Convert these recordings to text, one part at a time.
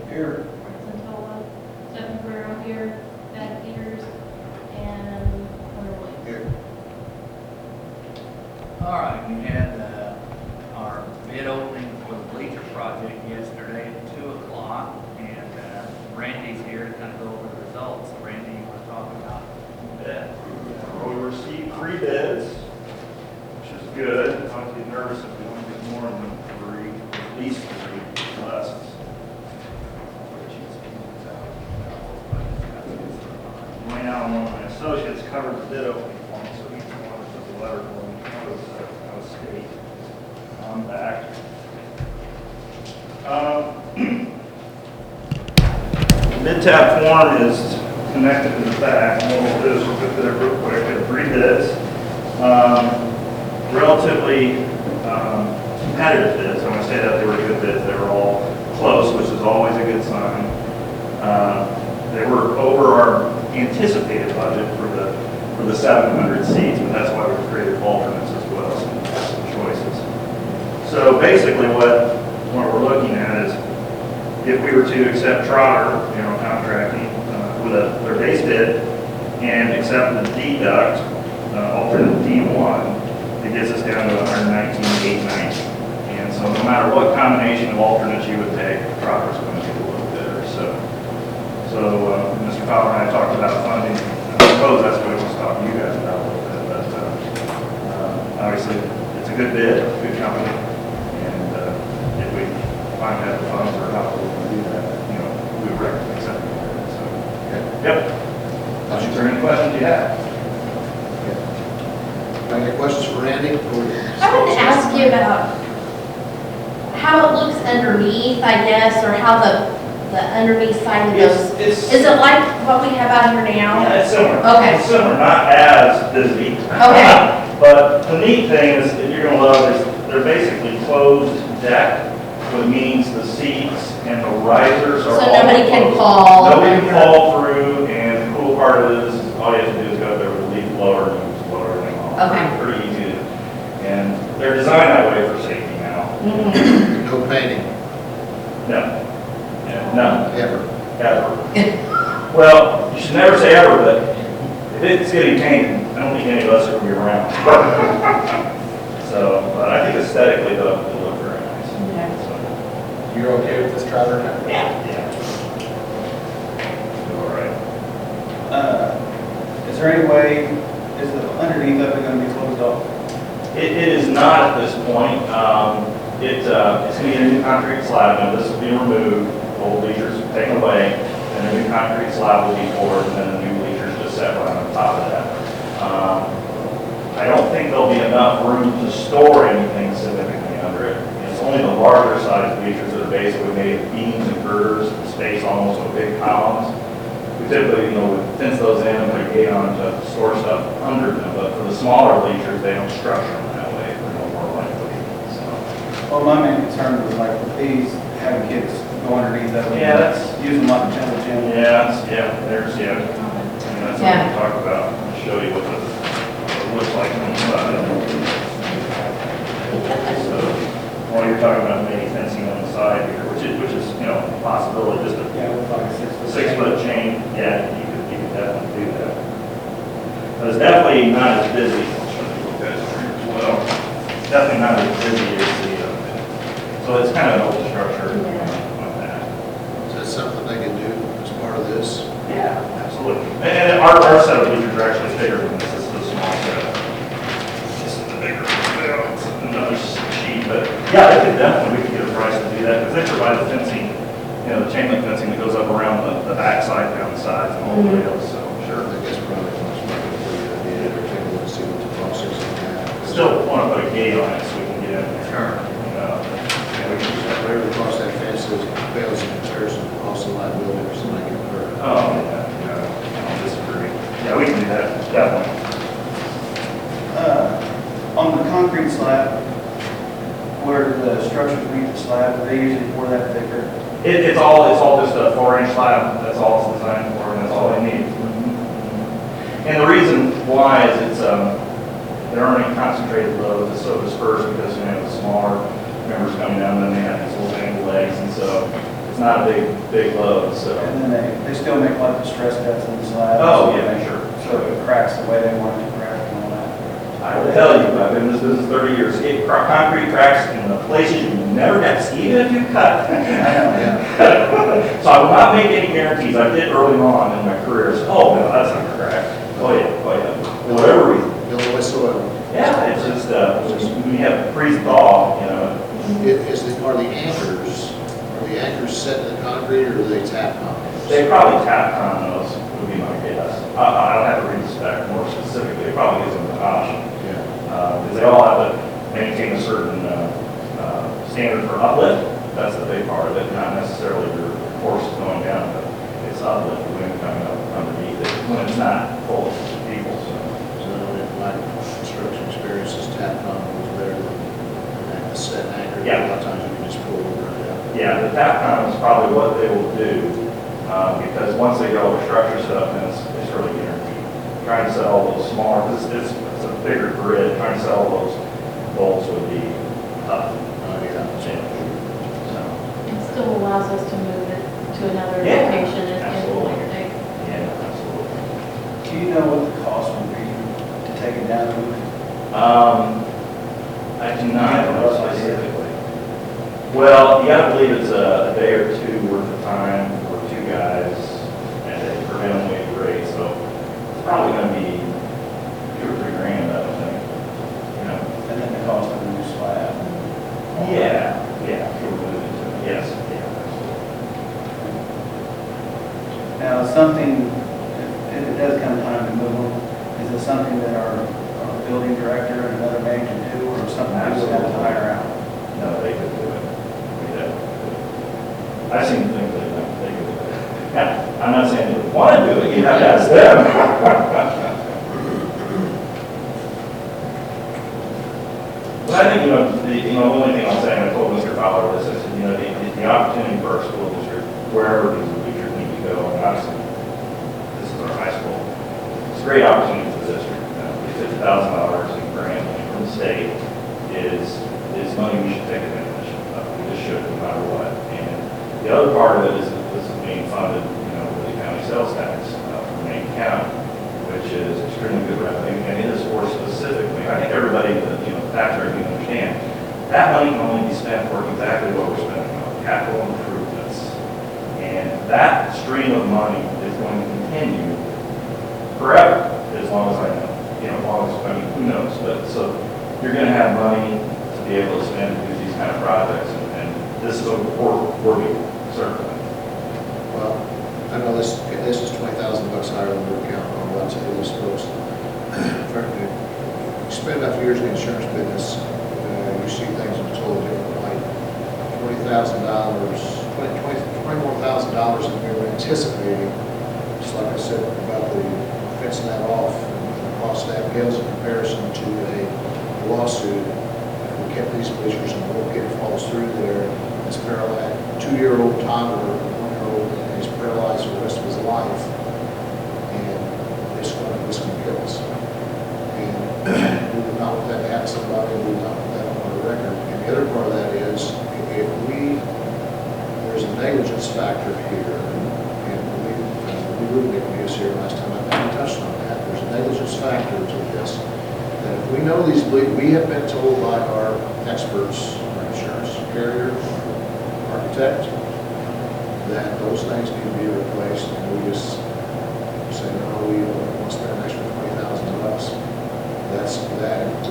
Here. Santola, Stephen Guerrero here, Ben Peters, and Hunter Williams. Here. All right, we had our bid opening for the bleacher project yesterday at 2 o'clock, and Randy's here to kind of go over the results. Randy, you want to talk about that? Well, we received 3 bids, which is good. I don't get nervous if we don't get more than 3, at least 3 less. Wayne Allen, one of my associates, covered the bid opening for me, so he's the one that put the letter for me out of state on back. The bid tab form is connected to the back, and what we'll do is we'll go through it real quick. We have 3 bids. Relatively competitive bids. I want to say that they were good bids. They were all close, which is always a good sign. They were over our anticipated budget for the 700 seats, but that's why we created alternates as well, some choices. So basically what we're looking at is if we were to accept Trotter, contracting with their base bid and accept the deduct, alternate D1, it gets us down to 119,890. And so no matter what combination of alternates you would take, Trotter's going to be a little better. So Mr. Fowler and I talked about funding. I suppose that's what he wants to talk to you guys about a little bit. But obviously, it's a good bid, good company, and if we find that the funds are not able to do that, we would recommend accepting it. So, yep. Is there any questions you have? Any questions for Randy? I wanted to ask you about how it looks underneath, I guess, or how the underneath side of those. Is it like what we have out here now? Yeah, it's similar. Okay. It's similar, not as busy. Okay. But the neat thing is, that you're going to love, is they're basically closed deck, which means the seats and the risers are So all nobody can closed. fall. Nobody can fall through, and the cool part of it is, all you have to do is go up there with the lead blower and just blow everything off. Okay. Pretty easy to, and they're designed that way for safety now. No painting, No. Yeah, no. ever. Ever. Well, you should never say ever, but if it's getting painted, I don't think any of us are going to be around. So, but I think aesthetically, they'll look very nice. So, You're okay with this Trotter now? yeah. All right. Is there any way, is the underneath of it going to be closed off? It is not at this point. It's going to be a new concrete slab. Now, this will be removed, old bleachers taken away, and a new concrete slab will be poured, and then the new bleachers just set right on top of that. I don't think there'll be enough room to store anything significantly under it. It's only the larger size bleachers that are basically made of beams and girders, space almost with big columns. We typically, would fence those in and put a gate on to store stuff under them, but for the smaller bleachers, they don't structure them that way. They're no more likely. So, Well, my main concern was like with these, having kids go underneath of it. Yeah, that's- Use them like a jungle gym. there's, and that's what Yeah. we talked about. I'll show you what it looks like on the side. So, while you're talking about maybe fencing on the side here, which is a possibility, just a Yeah, with like a 6 foot. 6-foot chain, yeah, you could definitely do that. But it's definitely not as busy. I'll show you what guys are here as well. Definitely not as busy as so it's kind of an old structure on that. Is that something they can do as part of this? Yeah, absolutely. And our set of bleachers are actually bigger than this. This is a small set. This is the bigger, it's another sheet, but yeah, we could get a price to do that because they provide the fencing, the chain link fencing that goes up around the backside, down the sides, and all the way up. So sure. I guess probably much better for you to be able to take a look and see what the process is. Still want to put a gate on it so we can get in there. Sure. Whatever across that fence is, fails in comparison, also liability for somebody getting hurt. Oh, yeah, I don't disagree. Yeah, we can do that, definitely. On the concrete slab, where the structures meet the slab, they usually pour that thicker. It's all just a 4-inch slab. That's all it's designed for, and that's all they need. And the reason why is there aren't any concentrated loads. It's so dispersed because the smaller members coming down, then they have these little angled legs, and so it's not a big load, so. And then they still make like the stress cuts in the slab. Oh, yeah, sure. So it cracks the way they want it to crack and all that. I will tell you, I've been in this business 30 years, concrete cracks in the places you never guess, even if you cut. Yeah. So I will not make any guarantees. I did early on in my career, so, oh, no, that's not crack. Oh, yeah, for whatever reason. Illinois soil. Yeah, it's just, when you have freeze thaw, you know. Are the anchors set in the concrete or are they tap on? They probably tap on those, would be my guess. I don't have to read the spec more specifically, it probably gives them an option. Yeah. Because they all have to maintain a certain standard for uplift. That's the big part of it, not necessarily your force going down, but it's uplift, the wind coming up underneath it, when it's not full of people, so. So if my construction experience is tap on was better than a set anchor. Yeah. A lot of times you can just pull over it out. Yeah, the TAPCON is probably what they will do, because once they get all the structure set up, then it's really guaranteed. Trying to set all those smaller, it's a bigger grid, trying to set all those bolts would be tough. Yeah. So, It still allows us to move it to another Yeah, location at the absolutely. later date. yeah, absolutely. Do you know what the cost would be to take it down? I do not know specifically. Well, you gotta believe it's a day or two worth of time for two guys at a prevailing wage rate, so it's probably gonna be $2 or $3 grand, I would think. You know? And then the cost of the new slab? Yeah, if you're moving to it, yes, yeah, absolutely. Now, something, if it does come time to move them, is it something that our building director and another manager do, or something we would have to hire out? No, they could do it. We definitely could. I've seen things they could do it. Now, I'm not saying you want to do it, you have to ask them. But I think, the only thing I'll say, and I told Mr. Fowler this, I said, the opportunity for our school district, wherever these bleachers need to go, and obviously, this is our high school, it's a great opportunity for the district. $50,000 in grant money from the state is money we should take advantage of. We just should, no matter what. And the other part of it is that this is being funded, with the county sales tax from Maine County, which is extremely good revenue, and it is for specifically, I think everybody, taxpayer can understand, that money can only be spent for exactly what we're spending on, capital improvements. And that stream of money is going to continue forever, as long as I know. As long as, who knows, but so you're going to have money to be able to spend to do these kind of projects, and this is a worthy, certainly. Well, I know this is $20,000 higher than we're counting on lots of these folks. Frankly, you spend enough years in the insurance business, you see things in a totally different light. $20,000, $21,000 than we were anticipating, just like I said about the fencing that off. Cost that pales in comparison to a lawsuit. If we kept these bleachers and the little kid falls through there, it's paralyzed, 2-year-old toddler, 1-year-old, and he's paralyzed for the rest of his life. And it's going to kill us. And we would not want that to happen to somebody, we would not want that on our record. And the other part of that is, if there's a negligence factor here, and we wouldn't get news here last time, I think we touched on that. There's a negligence factor to this, that if we know we have been told by our experts, our insurance carrier, our architect, that those things need to be replaced, and we just say, no, we want to spend an extra $20,000. That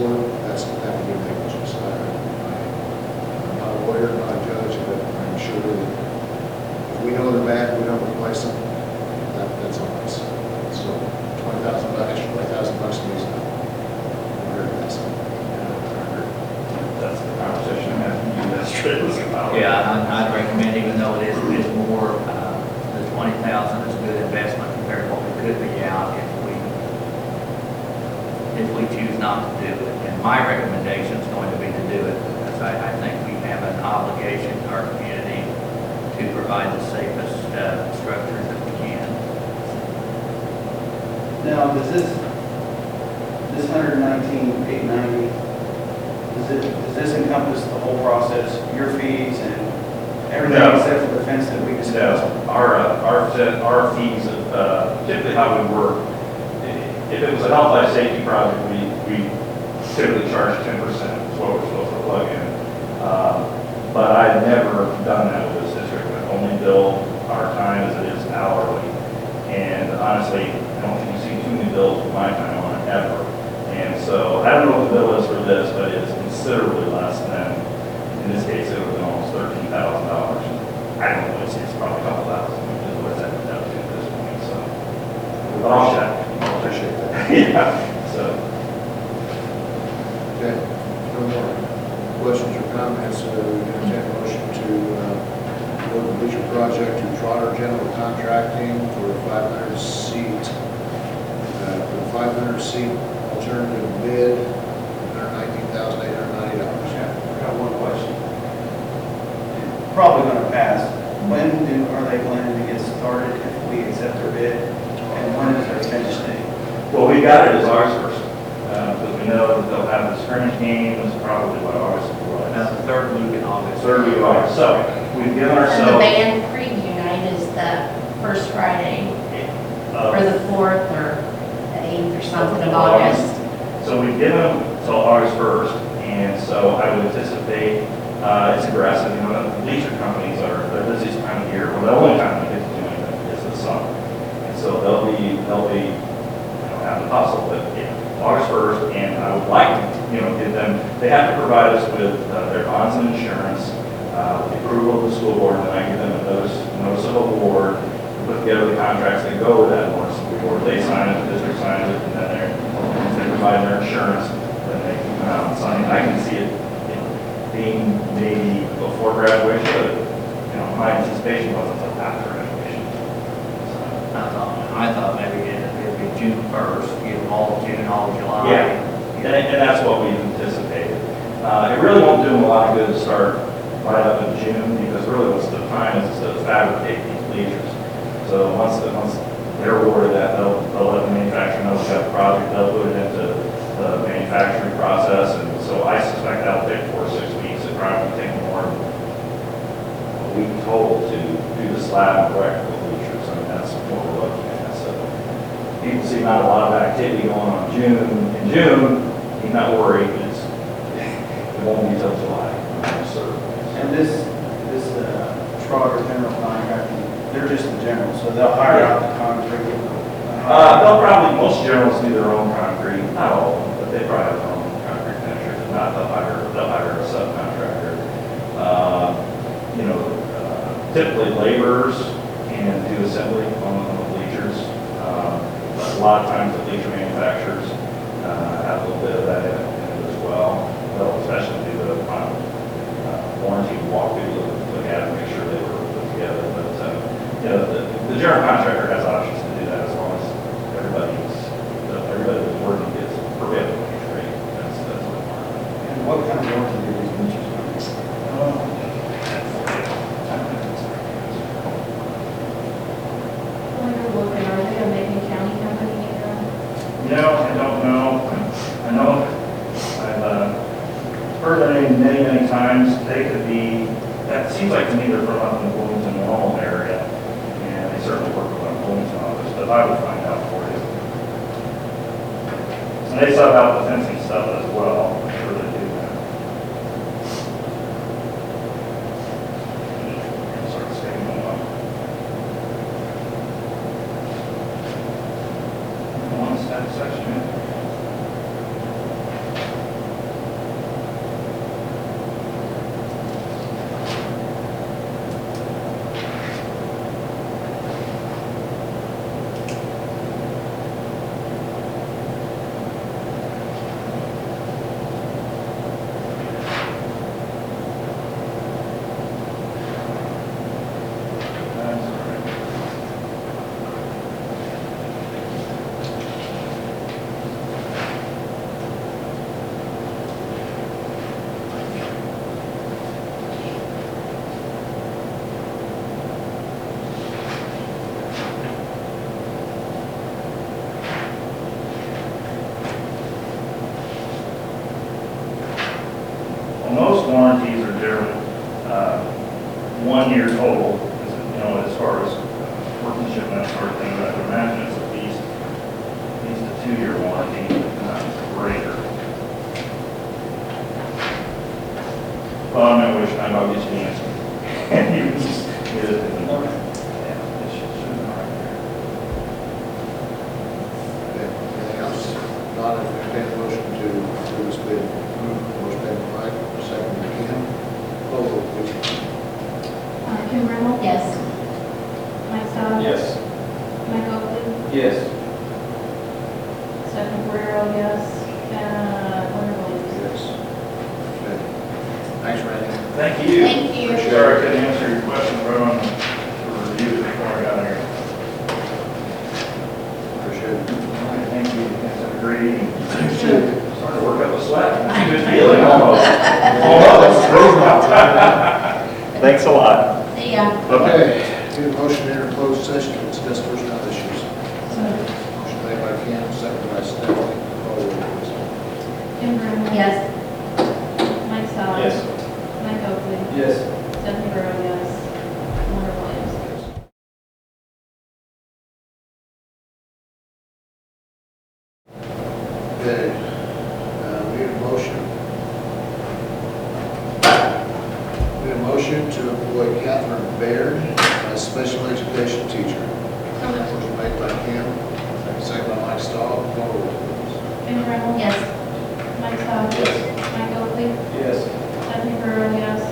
would be negligence. I'm not a lawyer, not a judge, but I'm sure that if we know they're bad, we don't replace them, that's on us. So extra $20,000 means nothing. That's the conversation I'm having with you, that's true. Yeah, I'd recommend, even though it is more, the 20,000 is a good investment compared to what we could be out if we choose not to do it. And my recommendation is going to be to do it, because I think we have an obligation to our community to provide the safest structures that we can. Now, does this 119,890, does this encompass the whole process, your fees and Everything No. except for the fence that we discussed. Our fees, typically how we work, if it was a health life safety project, we typically charge 10%, is what we're supposed to plug in. But I've never done that with this district. I only bill our time as it is hourly. And honestly, I don't think you see too many bills with my time on it ever. And so I don't know what the bill is for this, but it's considerably less than, in this case, it would have been almost $13,000. I don't know, it's probably a couple thousand, which is what it's at this point, so. But I'll check. Appreciate that. Yeah, so. Okay, no more questions or comments, we can entertain a motion to award the bleacher project to Trotter General Contracting for a 500 seat, for a 500 seat alternative bid, $119,890. I got one question. Probably gonna pass. When are they planning to get started if we accept their bid? And when is their finish date? Well, we got it as August 1st, because we know that they'll have the scrimmage games probably what August Now, was. the third week in August. Third week of August. So we've given And the ourselves. band preview night is the first Friday, or the 4th, or the 8th, or something of August. So we've given them till August 1st, and so I would anticipate, it's aggressive, you know, the bleacher companies are, their busiest time of year, well, the only time they get to do anything is the summer. And so they'll be, you know, have the hustle, but yeah, August 1st, and I would like to, you know, give them, they have to provide us with their bonds and insurance, the approval of the school board, and I give them a notice of award, put together the contracts that go with that notice of award. They sign it, the district signs it, and then they provide their insurance, then they can come out and sign it. I can see it, you know, being maybe before graduation, but, you know, my anticipation wasn't until after graduation. I thought maybe it'd be June 1st, give them all of June, all of July. Yeah, and that's what we've anticipated. It really won't do them a lot of good to start right up in June, because really what's the time is to fabricate these bleachers. So once they're awarded that, they'll let the manufacturer know they've got the project, they'll put it into the manufacturing process, and so I suspect that'll take 4 to 6 weeks. It probably will take more than a week total to do the slab and correct the bleachers. I mean, that's what we're looking at. So you can see not a lot of activity going on in June. You're not worried, it won't be till July. So, And this Trotter General Contracting, they're just the general, so they'll hire out the concrete. they'll probably, most generals do their own concrete, not all of them, but they probably have their own concrete finishers. If not, they'll hire a subcontractor. You know, typically laborers can do assembly on the bleachers. But a lot of times the bleacher manufacturers have a little bit of that in it as well. They'll especially do the warranty walkthrough, look at it, make sure they were put together. But you know, the general contractor has options to do that as long as everybody that's working gets permitted to be free. That's a requirement. And what kind of warranty do these bleachers come? When you're looking, are they a Macon County company? No, I don't know. I know I've heard their name many times. They could be, that seems like to me they're from up in the Bloomington, Normal area, and they certainly work with our Bloomington office, but I would find out for you. And they sub out the fencing stuff as well. I'm sure they do that. Start saving them up. One step section. 1 year total, you know, as far as workmanship and that sort of thing, but I would imagine it's at least a 2-year warranty, greater. Well, I'm not wishing, I'll get you the answer. And you can just get it. Yeah, it should be right there. Okay, anything else? Not entertain a motion to approve this bid. Motion made by Mike, second by Kim. Roll call, please. Kim Brown? Yes. Mike Stowe? Yes. Mike Oakley? Yes. Stephanie Guerrero, yes. Leonard Williams? Yes. Okay. Thanks, Randy. Thank you. Thank you. Sorry I couldn't answer your question, but on the review before I got here. Appreciate it. All right, thank you. You guys have a great evening. Thanks, too. Starting to work up a sweat. It's a good feeling almost. Almost. Thanks a lot. See ya. Okay, need a motion to enter closed session to discuss personnel issues. Motion made by Kim, seconded by Stephanie. Roll call, please. Kim Brown? Yes. Mike Stowe? Yes. Mike Oakley? Yes. Stephanie Guerrero, yes. Leonard Williams? Okay, we need a motion. We need a motion to employ Catherine Baird as special education teacher. Motion made by Kim, second by Mike Stahl. Roll call, please. Kim Brown? Yes. Mike Stowe? Yes. Mike Oakley? Yes. Stephanie Guerrero, yes.